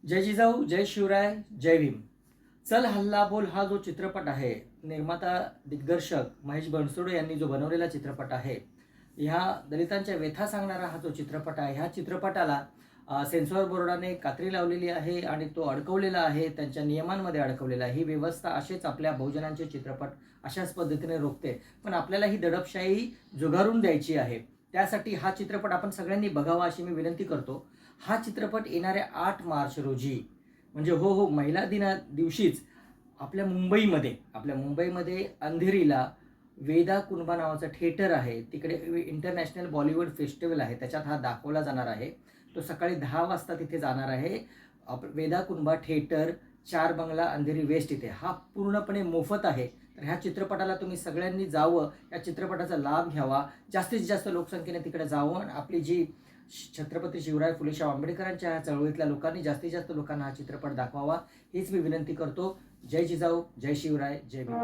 जय जिजाऊ, जय शिवराय, जय भीम. चल हल्ला बोल हा जो चित्रपट आहे, निर्माता दिग्दर्शक महेश बनसोडे यांनी जो बनवलेला चित्रपट आहे, ह्या दलितांच्या व्यथा सांगणारा हा जो चित्रपट आहे, ह्या चित्रपटाला सेन्सॉर बोर्डाने कात्री लावलेली आहे आणि तो अडकवलेला आहे, त्यांच्या नियमांमध्ये अडकवलेला आहे. ही व्यवस्था असेच आपल्या बहुजनांचे चित्रपट अशाच पद्धतीने रोखते. पण आपल्याला ही दडपशाही झुगारून द्यायची आहे. त्यासाठी हा चित्रपट आपण सगळ्यांनी बघावा अशी मी विनंती करतो. हा चित्रपट येणाऱ्या 8 मार्च रोजी म्हणजे महिला दिना दिवशीच आपल्या मुंबईमध्ये अंधेरीला वेदा कुंभा नावाचं थिएटर आहे. तिकडे इंटरनॅशनल बॉलिवूड फेस्टिवल आहे. त्याच्यात हा दाखवला जाणार आहे. तो सकाळी 10 वाजता तिथे जाणार आहे. वेदा कुंभा थिएटर, 4 बंगला, अंधेरी वेस्ट इथे. हा पूर्णपणे मोफत आहे. तर ह्या चित्रपटाला तुम्ही सगळ्यांनी जावं, या चित्रपटाचा लाभ घ्यावा. जास्तीत जास्त लोकसंख्येने तिकडे जावं आणि आपली जी छत्रपती शिवराय फुले शाहू आंबेडकरांच्या ह्या चळवळीतल्या लोकांनी जास्तीत जास्त लोकांना हा चित्रपट दाखवावा, हीच मी विनंती करतो. जय जिजाऊ, जय शिवराय, जय भीम.